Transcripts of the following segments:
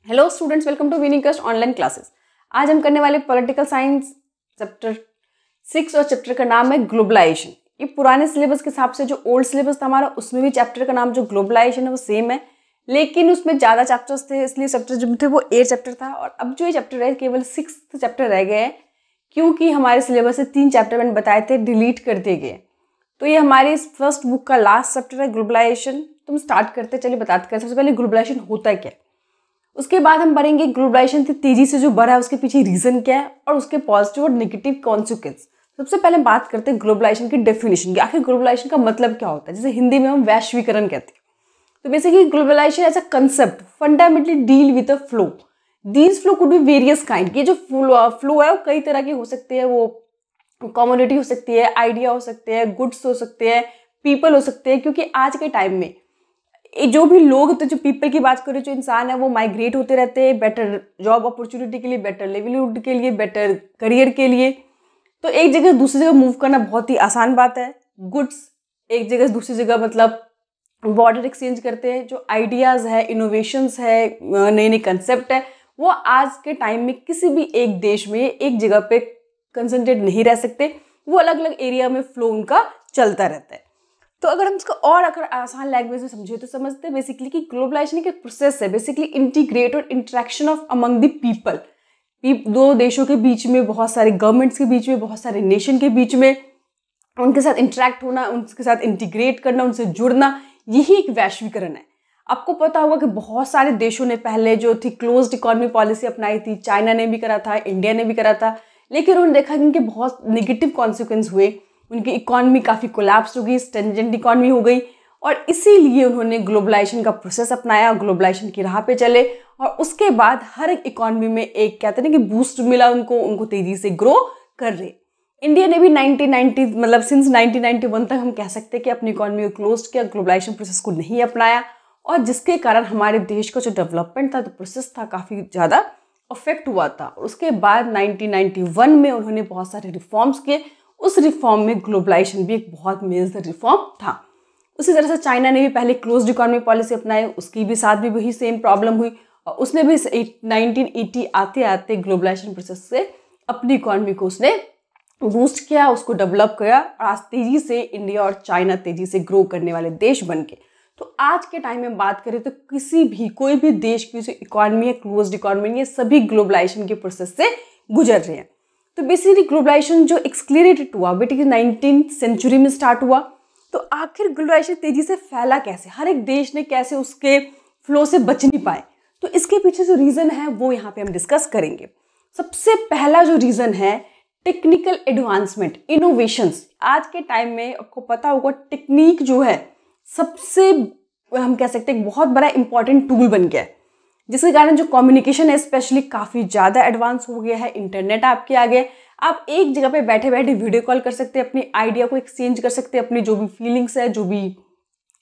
Hello students, welcome to विनिकस्ट online classes. आज हम करने वाले पॉलिटिकल साइंस चैप्टर 6 और चैप्टर का नाम है ग्लोबलाइजेशन। ये पुराने सिलेबस के हिसाब से जो ओल्ड सिलेबस था हमारा, उसमें भी चैप्टर का नाम जो ग्लोबलाइजेशन है वो सेम है, लेकिन उसमें ज़्यादा चैप्टर्स थे, इसलिए चैप्टर जो थे वो 8 चैप्टर था। और अब जो ये चैप्टर है केवल 6th चैप्टर रह गए हैं, क्योंकि हमारे सिलेबस से 3 चैप्टर मैंने बताए थे डिलीट कर दिए गए। तो ये हमारी इस फर्स्ट बुक का लास्ट चैप्टर है ग्लोबलाइजेशन। तुम स्टार्ट करते, चलिए बताते हैं सबसे पहले ग्लोबलाइजेशन होता है क्या। उसके बाद हम पढ़ेंगे ग्लोबलाइजेशन तेजी से जो बढ़ा है उसके पीछे रीजन क्या है और उसके पॉजिटिव और नेगेटिव कॉन्सिक्वेंस। सबसे पहले बात करते हैं ग्लोबलाइजेशन की डेफिनेशन की, आखिर ग्लोबलाइजेशन का मतलब क्या होता है, जैसे हिंदी में हम वैश्वीकरण कहते हैं। तो basically globalisation as a concept fundamentally deal with a flow. These flow could be various kind. ये जो फ्लो है वो कई तरह के हो सकते हैं। वो कम्युनिटी हो सकती है, आइडिया हो सकते हैं, गुड्स हो सकते हैं, पीपल हो सकते हैं। क्योंकि आज के टाइम में जो भी लोग, तो जो पीपल की बात करें, जो इंसान है वो माइग्रेट होते रहते हैं बेटर जॉब अपॉर्चुनिटी के लिए, बेटर लिवलीहुड के लिए, बेटर करियर के लिए। तो एक जगह दूसरी जगह मूव करना बहुत ही आसान बात है। गुड्स एक जगह से दूसरी जगह मतलब बॉर्डर एक्सचेंज करते हैं। जो आइडियाज़ है, इनोवेशंस है, नए नए कंसेप्ट है, वो आज के टाइम में किसी भी एक देश में एक जगह पे कंसंट्रेट नहीं रह सकते। वो अलग अलग एरिया में फ्लो उनका चलता रहता है। तो अगर हम इसको और अगर आसान लैंग्वेज में समझे तो समझते हैं बेसिकली कि ग्लोबलाइजेशन एक प्रोसेस है, बेसिकली इंटीग्रेट और interaction of among the people. दो देशों के बीच में, बहुत सारे गवर्नमेंट्स के बीच में, बहुत सारे नेशन के बीच में उनके साथ इंटरेक्ट होना, उनके साथ इंटीग्रेट करना, उनसे जुड़ना, यही एक वैश्वीकरण है। आपको पता होगा कि बहुत सारे देशों ने पहले जो थी क्लोज्ड इकोनॉमी पॉलिसी अपनाई थी। चाइना ने भी करा था, इंडिया ने भी करा था, लेकिन उन्होंने देखा कि इनके बहुत नेगेटिव कॉन्सिक्वेंस हुए। उनकी इकॉनमी काफ़ी कोलैप्स हो गई, स्टेंजेंट इकॉनमी हो गई, और इसीलिए उन्होंने ग्लोबलाइजेशन का प्रोसेस अपनाया, ग्लोबलाइजेशन की राह पे चले। और उसके बाद हर एक इकॉनमी में एक कहते हैं ना कि बूस्ट मिला उनको तेजी से ग्रो कर रहे। इंडिया ने भी 1990 मतलब सिंस 1991 तक हम कह सकते हैं कि अपनी इकॉनमी को क्लोज किया, ग्लोबलाइजेशन प्रोसेस को नहीं अपनाया, और जिसके कारण हमारे देश का जो डेवलपमेंट था, जो प्रोसेस था, काफ़ी ज़्यादा अफेक्ट हुआ था। और उसके बाद 1991 में उन्होंने बहुत सारे रिफॉर्म्स किए। उस रिफॉर्म में ग्लोबलाइजेशन भी एक बहुत मेजर रिफॉर्म था। उसी तरह से चाइना ने भी पहले क्लोज्ड इकोनॉमी पॉलिसी अपनाई, उसकी भी साथ भी वही सेम प्रॉब्लम हुई, और उसने भी 1980 आते आते ग्लोबलाइजेशन प्रोसेस से अपनी इकोनॉमी को उसने बूस्ट किया, उसको डेवलप किया, और आज तेजी से इंडिया और चाइना तेजी से ग्रो करने वाले देश बन के। तो आज के टाइम में बात करें तो कोई भी देश की जो इकोनॉमी है, क्लोज्ड इकोनॉमी, ये सभी ग्लोबलाइजेशन के प्रोसेस से गुजर रहे हैं। तो बेसिकली ग्लोबलाइजेशन जो एक्सक्लेरेटेड हुआ बेटी 19th सेंचुरी में स्टार्ट हुआ। तो आखिर ग्लोबलाइजेशन तेजी से फैला कैसे, हर एक देश ने कैसे उसके फ्लो से बच नहीं पाए, तो इसके पीछे जो रीज़न है वो यहाँ पे हम डिस्कस करेंगे। सबसे पहला जो रीज़न है टेक्निकल एडवांसमेंट, इनोवेशंस। आज के टाइम में आपको पता होगा टेक्निक जो है सबसे, हम कह सकते हैं, बहुत बड़ा इंपॉर्टेंट टूल बन गया है, जिसके कारण जो कम्युनिकेशन है स्पेशली काफ़ी ज़्यादा एडवांस हो गया है। इंटरनेट आपके आगे, आप एक जगह पे बैठे बैठे वीडियो कॉल कर सकते हैं, अपनी आइडिया को एक्सचेंज कर सकते हैं, अपनी जो भी फीलिंग्स है, जो भी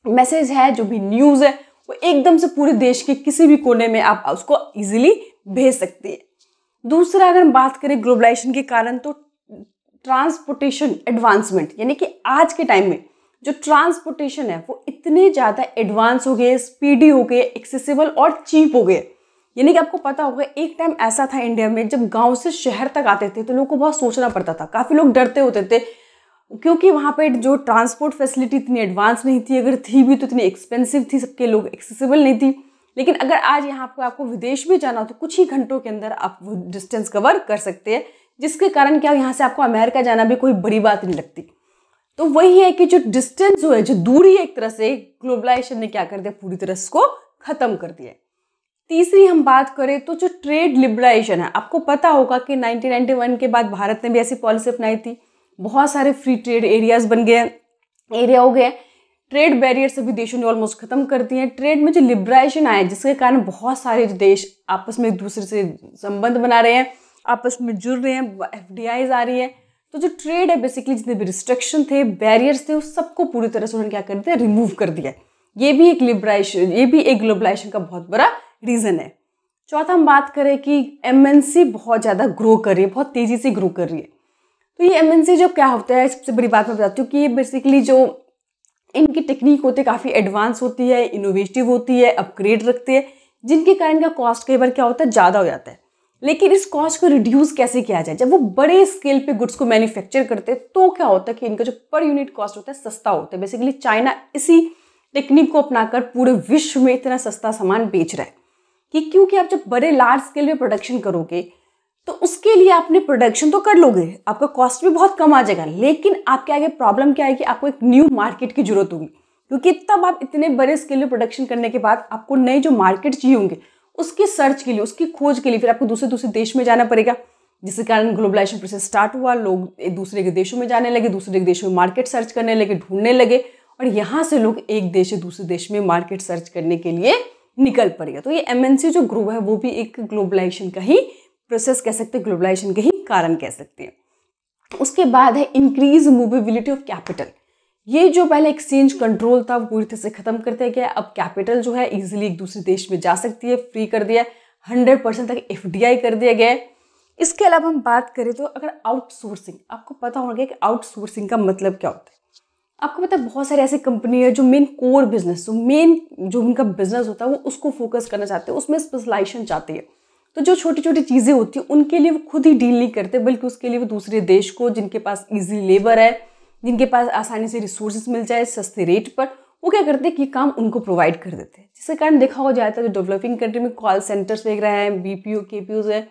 मैसेज है, जो भी न्यूज़ है, वो एकदम से पूरे देश के किसी भी कोने में आप उसको ईजिली भेज सकते हैं। दूसरा, अगर हम बात करें ग्लोबलाइजेशन के कारण, तो ट्रांसपोर्टेशन एडवांसमेंट, यानी कि आज के टाइम में जो ट्रांसपोर्टेशन है वो इतने ज़्यादा एडवांस हो गए, स्पीडी हो गए, एक्सेसिबल और चीप हो गए। यानी कि आपको पता होगा एक टाइम ऐसा था इंडिया में, जब गांव से शहर तक आते थे तो लोगों को बहुत सोचना पड़ता था, काफ़ी लोग डरते होते थे, क्योंकि वहाँ पे जो ट्रांसपोर्ट फैसिलिटी इतनी एडवांस नहीं थी, अगर थी भी तो इतनी एक्सपेंसिव थी, सबके लोग एक्सेसिबल नहीं थी। लेकिन अगर आज यहाँ पर आपको विदेश भी जाना हो तो कुछ ही घंटों के अंदर आप वो डिस्टेंस कवर कर सकते हैं, जिसके कारण क्या यहाँ से आपको अमेरिका जाना भी कोई बड़ी बात नहीं लगती। तो वही है कि जो डिस्टेंस जो है, जो दूरी है, एक तरह से ग्लोबलाइजेशन ने क्या कर दिया, पूरी तरह से को खत्म कर दिया। तीसरी हम बात करें तो जो ट्रेड लिबरलाइजेशन है, आपको पता होगा कि 1991 के बाद भारत ने भी ऐसी पॉलिसी अपनाई थी, बहुत सारे फ्री ट्रेड एरियाज बन गए, एरिया हो गए, ट्रेड बैरियर सभी देशों ने ऑलमोस्ट खत्म कर दिए हैं। ट्रेड में जो लिबरलाइजेशन आया, जिसके कारण बहुत सारे देश आपस में एक दूसरे से संबंध बना रहे हैं, आपस में जुड़ रहे हैं, FDIs आ रही है। तो जो ट्रेड है बेसिकली, जितने भी रिस्ट्रिक्शन थे, बैरियर्स थे, उस सबको पूरी तरह से उन्होंने क्या कर दिया, रिमूव कर दिया। ये भी एक लिबरलाइजेशन, ये भी एक ग्लोबलाइजेशन का बहुत बड़ा रीज़न है। चौथा, हम बात करें कि MNC बहुत ज़्यादा ग्रो कर रही है, बहुत तेज़ी से ग्रो कर रही है। तो ये MNC जो क्या होता है, सबसे बड़ी बात मैं बताती हूँ कि ये बेसिकली जो इनकी टेक्निक होती है काफ़ी एडवांस होती है, इनोवेटिव होती है, अपग्रेड रखती है। जिनके कारण इनका कॉस्ट कई बार क्या होता है, ज़्यादा हो जाता है। लेकिन इस कॉस्ट को रिड्यूस कैसे किया जाए? जब वो बड़े स्केल पे गुड्स को मैन्युफैक्चर करते हैं तो क्या होता है कि इनका जो पर यूनिट कॉस्ट होता है सस्ता होता है। बेसिकली चाइना इसी टेक्निक को अपनाकर पूरे विश्व में इतना सस्ता सामान बेच रहा है कि क्योंकि आप जब बड़े लार्ज स्केल में प्रोडक्शन करोगे तो उसके लिए आपने प्रोडक्शन तो कर लोगे, आपका कॉस्ट भी बहुत कम आ जाएगा, लेकिन आपके आगे प्रॉब्लम क्या है कि आपको एक न्यू मार्केट की जरूरत होगी, क्योंकि तब आप इतने बड़े स्केल में प्रोडक्शन करने के बाद आपको नए जो मार्केट चाहिए होंगे उसके सर्च के लिए, उसकी खोज के लिए फिर आपको दूसरे दूसरे देश में जाना पड़ेगा, जिसके कारण ग्लोबलाइजेशन प्रोसेस स्टार्ट हुआ। लोग एक दूसरे के देशों में जाने लगे, दूसरे के देशों में मार्केट सर्च करने लगे, ढूंढने लगे, और यहाँ से लोग एक देश से दूसरे देश में मार्केट सर्च करने के लिए निकल पड़ेगा। तो ये MNC जो ग्रो है वो भी एक ग्लोबलाइजेशन का ही प्रोसेस कह सकते हैं, ग्लोबलाइजेशन के ही कारण कह सकते हैं। उसके बाद है इंक्रीज मूवेबिलिटी ऑफ कैपिटल। ये जो पहले एक्सचेंज कंट्रोल था वो पूरी तरह से खत्म कर दिया गया। अब कैपिटल जो है इजीली एक दूसरे देश में जा सकती है, फ्री कर दिया है, 100% तक FDI कर दिया गया है। इसके अलावा हम बात करें तो अगर आउटसोर्सिंग, आपको पता होगा कि आउटसोर्सिंग का मतलब क्या होता है। आपको पता है बहुत सारे ऐसे कंपनी है जो मेन कोर बिजनेस, जो उनका बिजनेस होता है वो उसको फोकस करना चाहते हैं, उसमें स्पेशलाइजेशन चाहती है। तो जो छोटी छोटी चीज़ें होती हैं उनके लिए वो खुद ही डील नहीं करते, बल्कि उसके लिए वो दूसरे देश को, जिनके पास ईजी लेबर है, जिनके पास आसानी से रिसोर्सेज मिल जाए सस्ते रेट पर, वो क्या करते हैं कि काम उनको प्रोवाइड कर देते हैं। जिसके कारण देखा हो जाता है जो डेवलपिंग कंट्री में कॉल सेंटर्स वगैरह हैं, BPO KPOs है,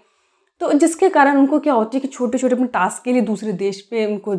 तो जिसके कारण उनको क्या होती है कि छोटे छोटे अपने टास्क के लिए दूसरे देश पे उनको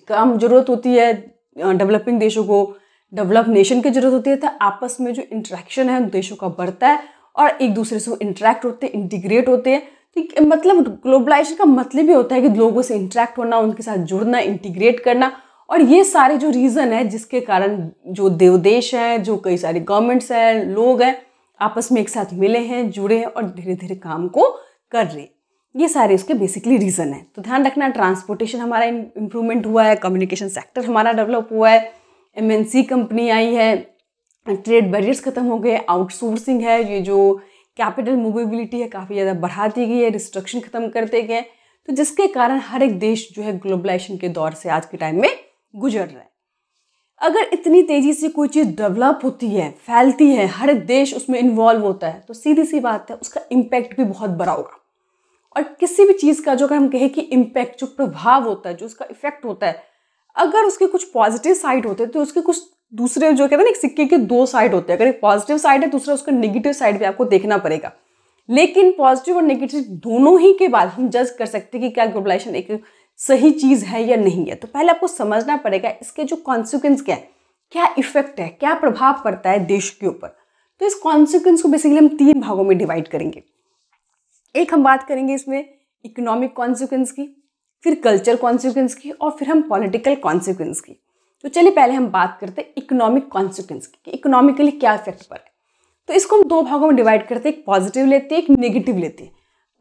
काम जरूरत होती है। डेवलपिंग देशों को डेवलप नेशन की जरूरत होती है, तो आपस में जो इंटरेक्शन है देशों का बढ़ता है और एक दूसरे से इंटरेक्ट होते हैं, इंटीग्रेट होते हैं। तो मतलब ग्लोबलाइजेशन का मतलब ही होता है कि लोगों से इंटरेक्ट होना, उनके साथ जुड़ना, इंटीग्रेट करना। और ये सारे जो रीज़न है जिसके कारण जो देश हैं, जो कई सारे गवर्नमेंट्स हैं, लोग हैं, आपस में एक साथ मिले हैं, जुड़े हैं और धीरे धीरे काम को कर रहे हैं। ये सारे इसके बेसिकली रीज़न है। तो ध्यान रखना, ट्रांसपोर्टेशन हमारा इम्प्रूवमेंट हुआ है, कम्युनिकेशन सेक्टर हमारा डेवलप हुआ है, MNC कंपनी आई है, ट्रेड बैरियर्स खत्म हो गए, आउटसोर्सिंग है, ये जो कैपिटल मूवेबिलिटी है काफ़ी ज़्यादा बढ़ा दी गई है, रिस्ट्रिक्शन खत्म कर दिए गए। तो जिसके कारण हर एक देश जो है ग्लोबलाइजेशन के दौर से आज के टाइम में गुजर रहा है। अगर इतनी तेज़ी से कोई चीज़ डेवलप होती है, फैलती है, हर एक देश उसमें इन्वॉल्व होता है, तो सीधी सी बात है उसका इम्पैक्ट भी बहुत बड़ा होगा। और किसी भी चीज़ का जो अगर हम कहें कि इम्पैक्ट, जो प्रभाव होता है, जो उसका इफेक्ट होता है, अगर उसके कुछ पॉजिटिव साइड होते हैं तो उसके कुछ दूसरे जो कहते हैं ना, एक सिक्के के दो साइड होते हैं। अगर एक पॉजिटिव साइड है, दूसरा उसका नेगेटिव साइड भी आपको देखना पड़ेगा। लेकिन पॉजिटिव और नेगेटिव दोनों ही के बाद हम जज कर सकते हैं कि क्या ग्लोबलाइजेशन एक सही चीज़ है या नहीं है। तो पहले आपको समझना पड़ेगा इसके जो कॉन्सिक्वेंस क्या है, क्या इफेक्ट है, क्या प्रभाव पड़ता है देश के ऊपर। तो इस कॉन्सिक्वेंस को बेसिकली हम 3 भागों में डिवाइड करेंगे। एक हम बात करेंगे इसमें इकोनॉमिक कॉन्सिक्वेंस की, फिर कल्चर कॉन्सिक्वेंस की, और फिर हम पॉलिटिकल कॉन्सिक्वेंस की। तो चलिए पहले हम बात करते हैं इकोनॉमिक कॉन्सिक्वेंस की, इकोनॉमिकली क्या इफेक्ट पड़ा है। तो इसको हम 2 भागों में डिवाइड करते हैं, एक पॉजिटिव लेते हैं, एक नेगेटिव लेते हैं।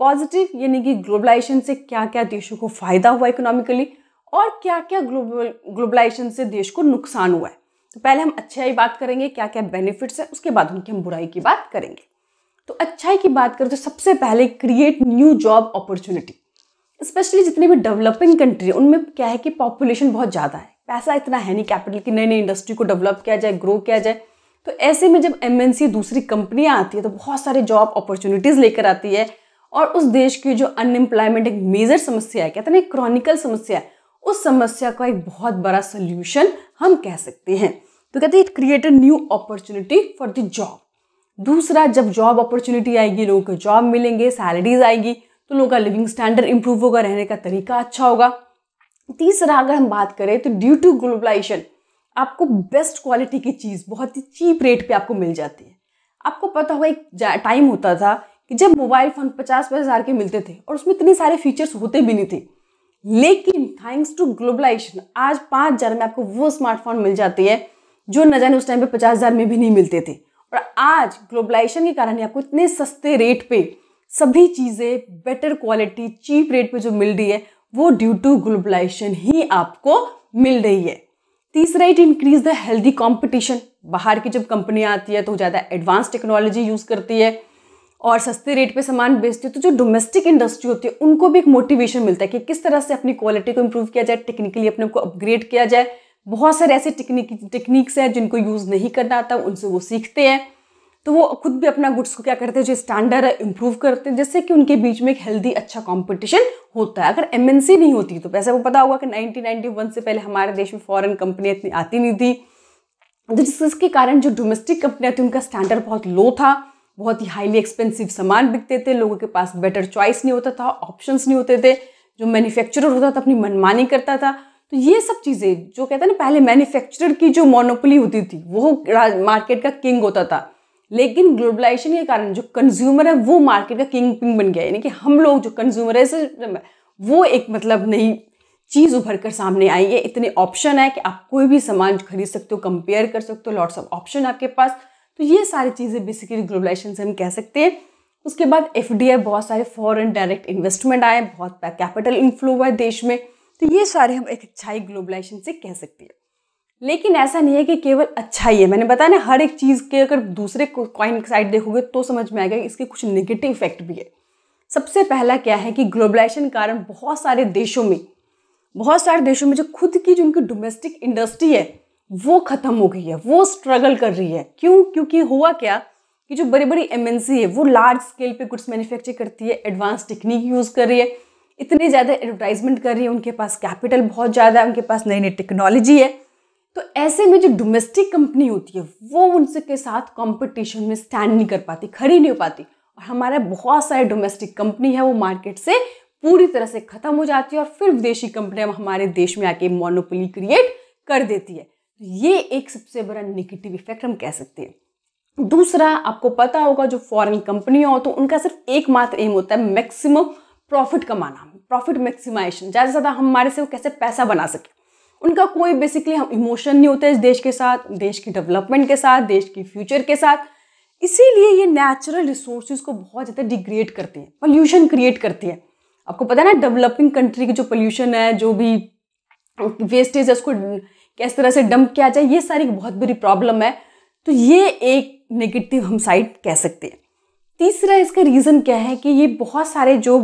पॉजिटिव यानी कि ग्लोबलाइजेशन से क्या क्या देशों को फायदा हुआ इकोनॉमिकली, और क्या क्या ग्लोबलाइजेशन से देश को नुकसान हुआ है। तो पहले हम अच्छाई बात करेंगे, क्या क्या बेनिफिट्स है, उसके बाद उनकी हम बुराई की बात करेंगे। तो अच्छाई की बात करें तो सबसे पहले create new job opportunity. Specially जितने भी डेवलपिंग कंट्री है उनमें क्या है कि पॉपुलेशन बहुत ज़्यादा है, पैसा इतना है नहीं कैपिटल की नई नई इंडस्ट्री को डेवलप किया जाए, ग्रो किया जाए। तो ऐसे में जब MNC दूसरी कंपनियां आती है तो बहुत सारे जॉब अपॉर्चुनिटीज़ लेकर आती है, और उस देश की जो अनएम्प्लॉयमेंट एक मेजर समस्या है, कहते हैं ना क्रॉनिकल समस्या है, उस समस्या का एक बहुत बड़ा सोल्यूशन हम कह सकते हैं। तो कहते हैं it create a new opportunity for the job. दूसरा, जब जॉब अपॉर्चुनिटी आएगी, लोगों को जॉब मिलेंगे, सैलरीज आएगी, तो लोगों का लिविंग स्टैंडर्ड इंप्रूव होगा, रहने का तरीका अच्छा होगा। तीसरा, अगर हम बात करें तो ड्यू टू ग्लोबलाइजेशन आपको बेस्ट क्वालिटी की चीज़ बहुत ही चीप रेट पे आपको मिल जाती है। आपको पता होगा एक टाइम होता था कि जब मोबाइल फ़ोन 50-50 हज़ार के मिलते थे और उसमें इतने सारे फीचर्स होते भी नहीं थे, लेकिन थैंक्स टू ग्लोबलाइजेशन आज 5,000 में आपको वो स्मार्टफोन मिल जाती है जो न जाने उस टाइम पे 50,000 में भी नहीं मिलते थे। और आज ग्लोबलाइजेशन के कारण आपको इतने सस्ते रेट पे सभी चीज़ें बेटर क्वालिटी चीप रेट पे जो मिल रही है वो ड्यू टू ग्लोबलाइजेशन ही आपको मिल रही है। तीसरा, it increase the healthy competition. बाहर की जब कंपनियां आती है तो ज़्यादा एडवांस टेक्नोलॉजी यूज़ करती है और सस्ते रेट पे सामान बेचती है, तो जो डोमेस्टिक इंडस्ट्री होती है उनको भी एक मोटिवेशन मिलता है कि किस तरह से अपनी क्वालिटी को इम्प्रूव किया जाए, टेक्निकली अपने को अपग्रेड किया जाए। बहुत सारे ऐसे टेक्निक्स हैं जिनको यूज़ नहीं करना आता, उनसे वो सीखते हैं। तो वो खुद भी अपना गुड्स को क्या करते हैं, जो स्टैंडर्ड है इम्प्रूव करते हैं, जिससे कि उनके बीच में एक हेल्दी अच्छा कंपटीशन होता है। अगर एमएनसी नहीं होती तो वैसे वो पता होगा कि 1991 से पहले हमारे देश में फॉरेन कंपनियां इतनी आती नहीं थी, जिसके कारण जो डोमेस्टिक कंपनियां थी उनका स्टैंडर्ड बहुत लो था, बहुत ही हाईली एक्सपेंसिव सामान बिकते थे, लोगों के पास बेटर चॉइस नहीं होता था, ऑप्शंस नहीं होते थे, जो मैन्युफैक्चरर होता था अपनी मनमानी करता था। तो ये सब चीज़ें जो कहते हैं ना, पहले मैन्युफैक्चरर की जो मोनोपोली होती थी वो मार्केट का किंग होता था, लेकिन ग्लोबलाइजेशन के कारण जो कंज्यूमर है वो मार्केट का किंग पिंग बन गया। यानी कि हम लोग जो कंज्यूमर है वो एक मतलब नई चीज़ उभर कर सामने आई है। इतने ऑप्शन है कि आप कोई भी सामान खरीद सकते हो, कंपेयर कर सकते हो, लॉट्स ऑफ ऑप्शन आपके पास। तो ये सारी चीज़ें बेसिकली ग्लोबलाइजेशन से हम कह सकते हैं। उसके बाद एफडीआई, बहुत सारे फॉरेन डायरेक्ट इन्वेस्टमेंट आए, बहुत कैपिटल इनफ्लो हुआ है देश में। तो ये सारे हम एक अच्छाई ग्लोबलाइजेशन से कह सकते हैं। लेकिन ऐसा नहीं है कि केवल अच्छाई है। मैंने बताया ना, हर एक चीज़ के अगर दूसरे कॉइन साइड देखोगे तो समझ में आएगा कि इसके कुछ नेगेटिव इफेक्ट भी है। सबसे पहला क्या है कि ग्लोबलाइजेशन के कारण बहुत सारे देशों में जो खुद की जो उनकी डोमेस्टिक इंडस्ट्री है वो खत्म हो गई है, वो स्ट्रगल कर रही है। क्यों? क्योंकि हुआ क्या कि जो बड़ी बड़ी एमएनसी है वो लार्ज स्केल पे गुड्स मैन्युफैक्चर करती है, एडवांस टेक्निक यूज़ कर रही है, इतने ज़्यादा एडवर्टाइजमेंट कर रही है, उनके पास कैपिटल बहुत ज़्यादा है, उनके पास नई नई टेक्नोलॉजी है। तो ऐसे में जो डोमेस्टिक कंपनी होती है वो उनसे के साथ कंपटीशन में स्टैंड नहीं कर पाती, खड़ी नहीं हो पाती, और हमारे बहुत सारे डोमेस्टिक कंपनी है वो मार्केट से पूरी तरह से खत्म हो जाती है, और फिर विदेशी कंपनियां हमारे देश में आके मोनोपोली क्रिएट कर देती है। ये एक सबसे बड़ा नेगेटिव इफेक्ट हम कह सकते हैं। दूसरा, आपको पता होगा जो फॉरेन कंपनियां हो तो उनका सिर्फ एकमात्र एम होता है मैक्सिमम प्रॉफिट कमाना, प्रॉफिट मैक्सिमाइजेशन, ज़्यादा से ज़्यादा हमारे से वो कैसे पैसा बना सके। उनका कोई बेसिकली हम इमोशन नहीं होता इस देश के साथ, देश की डेवलपमेंट के साथ, देश की फ्यूचर के साथ। इसीलिए ये नेचुरल रिसोर्सेज को बहुत ज़्यादा डिग्रेड करते हैं, पोल्यूशन क्रिएट करते हैं। आपको पता है ना, डेवलपिंग कंट्री की जो पोल्यूशन है, जो भी वेस्टेज है, उसको किस तरह से डंप किया जाए, ये सारी बहुत बड़ी प्रॉब्लम है। तो ये एक नेगेटिव हम साइड कह सकते हैं। तीसरा इसका रीज़न क्या है कि ये बहुत सारे जो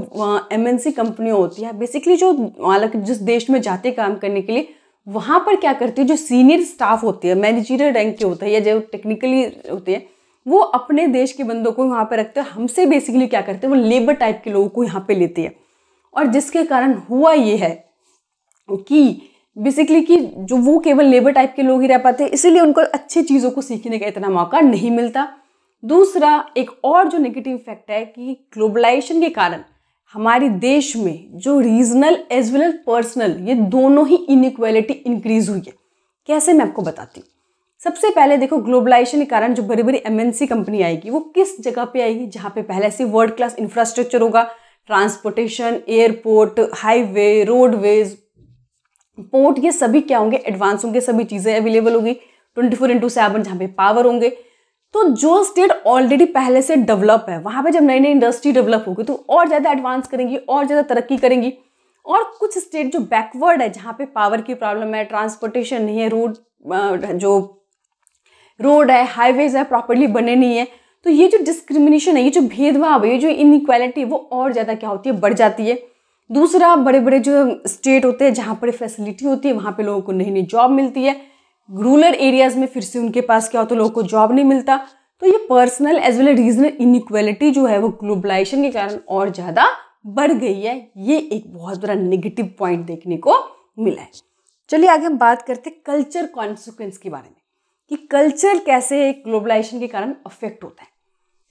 एमएनसी कंपनियां होती हैं बेसिकली जो मतलब जिस देश में जाते काम करने के लिए, वहाँ पर क्या करती है, जो सीनियर स्टाफ होती है, मैनेजरियल रैंक के होते हैं या जो टेक्निकली होते हैं, वो अपने देश के बंदों को वहाँ पर रखते हैं। हमसे बेसिकली क्या करते हैं, वो लेबर टाइप के लोगों को यहाँ पे लेते हैं, और जिसके कारण हुआ ये है कि बेसिकली कि जो वो केवल लेबर टाइप के लोग ही रह पाते हैं, इसीलिए उनको अच्छी चीज़ों को सीखने का इतना मौका नहीं मिलता। दूसरा, एक और जो नेगेटिव इफेक्ट है कि ग्लोबलाइजेशन के कारण हमारे देश में जो regional as well as personal, ये दोनों ही इनइक्वालिटी इंक्रीज हुई है। कैसे, मैं आपको बताती हूँ। सबसे पहले देखो, ग्लोबलाइजेशन के कारण जो बड़ी बड़ी एमएनसी कंपनी आएगी वो किस जगह पे आएगी, जहाँ पे पहले से वर्ल्ड क्लास इंफ्रास्ट्रक्चर होगा, transportation, airport, highway, roadways, port, ये सभी क्या होंगे, एडवांस होंगे, सभी चीज़ें अवेलेबल होगी 24/7, जहाँ पे पावर होंगे। तो जो स्टेट ऑलरेडी पहले से डेवलप है, वहाँ पे जब नई नई इंडस्ट्री डेवलप होगी तो और ज़्यादा एडवांस करेंगी, और ज़्यादा तरक्की करेंगी। और कुछ स्टेट जो बैकवर्ड है, जहाँ पे पावर की प्रॉब्लम है, ट्रांसपोर्टेशन नहीं है, रोड है, हाईवेज है, प्रॉपर्ली बने नहीं है, तो ये जो डिस्क्रिमिनेशन है, ये जो भेदभाव है, ये जो इनइक्वालिटी है, वो और ज़्यादा क्या होती है, बढ़ जाती है। दूसरा, बड़े बड़े जो स्टेट होते हैं जहाँ पर फैसिलिटी होती है, वहाँ पे लोगों को नई नई जॉब मिलती है। रूरल एरियाज में फिर से उनके पास क्या होता है, लोगों को जॉब नहीं मिलता। तो ये personal as well as regional inequality जो है वो ग्लोबलाइजेशन के कारण और ज़्यादा बढ़ गई है। ये एक बहुत बड़ा नेगेटिव पॉइंट देखने को मिला है। चलिए आगे हम बात करते हैं कल्चर कॉन्सिक्वेंस के बारे में, कि कल्चर कैसे ग्लोबलाइजेशन के कारण अफेक्ट होता है।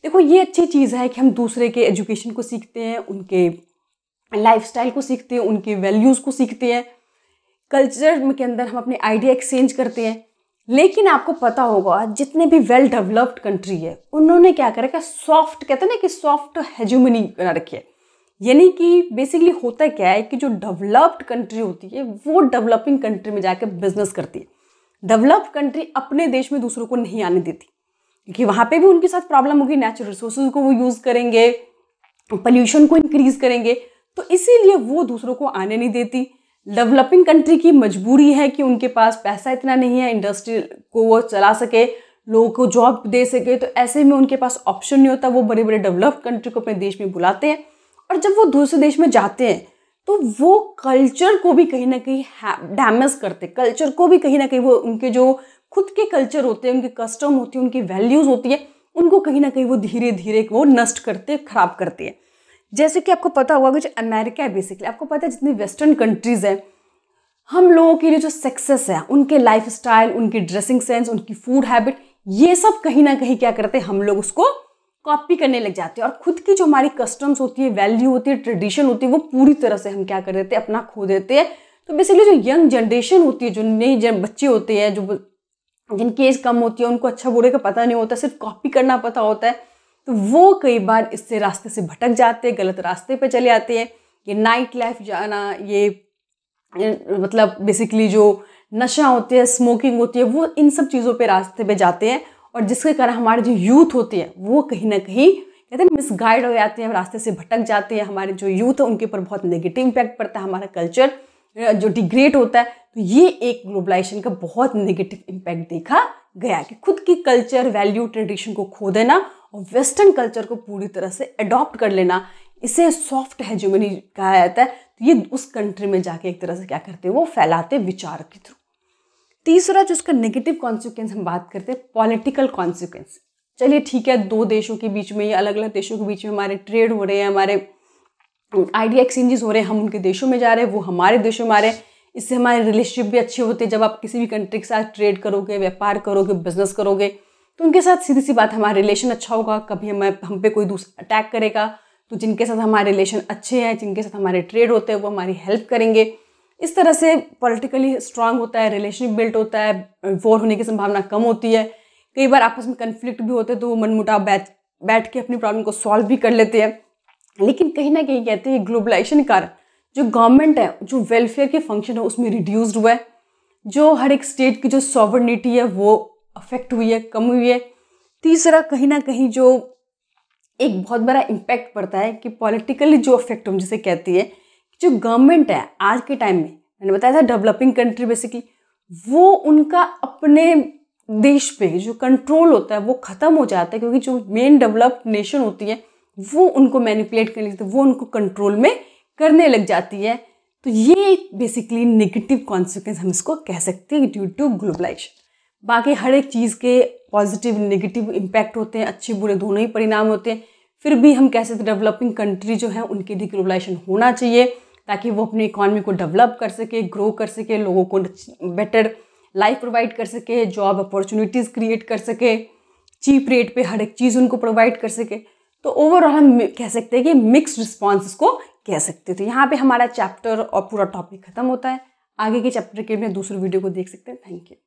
देखो, ये अच्छी चीज़ है कि हम दूसरे के एजुकेशन को सीखते हैं, उनके लाइफस्टाइल को सीखते हैं, उनके वैल्यूज़ को सीखते हैं, कल्चर के अंदर हम अपने आइडिया एक्सचेंज करते हैं। लेकिन आपको पता होगा जितने भी वेल डेवलप्ड कंट्री है उन्होंने क्या करा कि सॉफ्ट, कहते हैं ना कि सॉफ्ट हेजुमनी बना रखी है। यानी कि बेसिकली होता क्या है कि जो डेवलप्ड कंट्री होती है वो डेवलपिंग कंट्री में जाकर बिजनेस करती है। डेवलप्ड कंट्री अपने देश में दूसरों को नहीं आने देती, क्योंकि वहाँ पे भी उनके साथ प्रॉब्लम होगी, नेचुरल रिसोर्सेज को वो यूज़ करेंगे, पोल्यूशन को इंक्रीज करेंगे, तो इसीलिए वो दूसरों को आने नहीं देती। डेवलपिंग कंट्री की मजबूरी है कि उनके पास पैसा इतना नहीं है, इंडस्ट्री को वो चला सके, लोगों को जॉब दे सके, तो ऐसे में उनके पास ऑप्शन नहीं होता। वो बड़े बड़े डेवलप्ड कंट्री को अपने देश में बुलाते हैं, और जब वो दूसरे देश में जाते हैं तो वो कल्चर को भी कहीं ना कहीं डैमेज करते, कल्चर को भी कहीं ना कहीं वो उनके जो खुद के कल्चर होते हैं, उनके कस्टम होती है, उनकी वैल्यूज़ होती है, उनको कहीं ना कहीं वो धीरे धीरे वो नष्ट करते, खराब करते हैं। जैसे कि आपको पता होगा कि जो अमेरिका है, बेसिकली आपको पता है जितनी वेस्टर्न कंट्रीज हैं, हम लोगों के लिए जो सक्सेस है, उनके लाइफ स्टाइल, उनकी ड्रेसिंग सेंस, उनकी फूड हैबिट, ये सब कहीं ना कहीं क्या करते हैं, हम लोग उसको कॉपी करने लग जाते हैं और खुद की जो हमारी कस्टम्स होती है, वैल्यू होती है, ट्रेडिशन होती है, वो पूरी तरह से हम क्या कर देते हैं, अपना खो देते हैं। तो बेसिकली जो यंग जनरेशन होती है, जो नई बच्चे होते हैं, जो जिनकी एज कम होती है, उनको अच्छा बुरे का पता नहीं होता, सिर्फ कॉपी करना पता होता है, तो वो कई बार इससे रास्ते से भटक जाते हैं, गलत रास्ते पे चले आते हैं। ये नाइट लाइफ जाना, ये मतलब बेसिकली जो नशा होती है, स्मोकिंग होती है, वो इन सब चीज़ों पे रास्ते पे जाते हैं और जिसके कारण हमारे जो यूथ होती है वो कहीं ना कहीं कहते हैं मिसगाइड हो जाते हैं, रास्ते से भटक जाते हैं। हमारे जो यूथ है उनके ऊपर बहुत नेगेटिव इम्पैक्ट पड़ता है, हमारा कल्चर जो डिग्रेड होता है। तो ये एक ग्लोबलाइजेशन का बहुत नेगेटिव इम्पैक्ट देखा गया कि खुद की कल्चर, वैल्यू, ट्रेडिशन को खो देना और वेस्टर्न कल्चर को पूरी तरह से अडॉप्ट कर लेना, इसे सॉफ्ट हेजेमनी कहा जाता है। तो ये उस कंट्री में जाके एक तरह से क्या करते हैं, वो फैलाते विचार के थ्रू। तीसरा जो उसका नेगेटिव कॉन्सिक्वेंस हम बात करते हैं, पॉलिटिकल कॉन्सिक्वेंस। चलिए ठीक है, दो देशों के बीच में या अलग अलग देशों के बीच में हमारे ट्रेड हो रहे हैं, हमारे आइडिया एक्सचेंजेस हो रहे हैं, हम उनके देशों में जा रहे हैं, वो हमारे देशों में आ रहे हैं, इससे हमारे रिलेशनशिप भी अच्छे होते हैं। जब आप किसी भी कंट्री के साथ ट्रेड करोगे, व्यापार करोगे, बिजनेस करोगे, तो उनके साथ सीधी सी बात हमारा रिलेशन अच्छा होगा। कभी हम पे कोई दूसरा अटैक करेगा तो जिनके साथ हमारे रिलेशन अच्छे हैं, जिनके साथ हमारे ट्रेड होते हैं, वो हमारी हेल्प करेंगे। इस तरह से पॉलिटिकली स्ट्रांग होता है, रिलेशनशिप बिल्ट होता है, वॉर होने की संभावना कम होती है। कई बार आपस में कन्फ्लिक्ट भी होते हैं तो वो मनमुटाव बैठ के अपनी प्रॉब्लम को सॉल्व भी कर लेते हैं। लेकिन कहीं ना कहीं कहते हैं ग्लोबलाइजेशन के कारण जो गवर्नमेंट है, जो वेलफेयर के फंक्शन है, उसमें रिड्यूस्ड हुआ है। जो हर एक स्टेट की जो सॉवरनिटी है वो अफेक्ट हुई है, कम हुई है। तीसरा कहीं ना कहीं जो एक बहुत बड़ा इम्पैक्ट पड़ता है कि पॉलिटिकली जो अफेक्ट हम जिसे कहती है, जो गवर्नमेंट है आज के टाइम में, मैंने बताया था डेवलपिंग कंट्री बेसिकली, वो उनका अपने देश पे जो कंट्रोल होता है वो ख़त्म हो जाता है, क्योंकि जो मेन डेवलप्ड नेशन होती है वो उनको मैनिपुलेट करने लगती है, वो उनको कंट्रोल में करने लग जाती है। तो ये बेसिकली नेगेटिव कॉन्सिक्वेंस हम इसको कह सकते हैं ड्यू टू ग्लोबलाइजेशन। बाकी हर एक चीज़ के पॉजिटिव नेगेटिव इम्पैक्ट होते हैं, अच्छे बुरे दोनों ही परिणाम होते हैं। फिर भी हम कह सकते हैं डेवलपिंग कंट्री जो है उनके लिए ग्लोबलाइजेशन होना चाहिए, ताकि वो अपनी इकॉनमी को डेवलप कर सके, ग्रो कर सके, लोगों को बेटर लाइफ प्रोवाइड कर सके, जॉब अपॉर्चुनिटीज़ क्रिएट कर सके, चीप रेट पे हर एक चीज़ उनको प्रोवाइड कर सके। तो ओवरऑल हम कह सकते हैं कि मिक्स्ड रिस्पॉन्स को कह सकते थे। यहाँ पे हमारा चैप्टर और पूरा टॉपिक खत्म होता है। आगे के चैप्टर के लिए दूसरे वीडियो को देख सकते हैं। Thank you.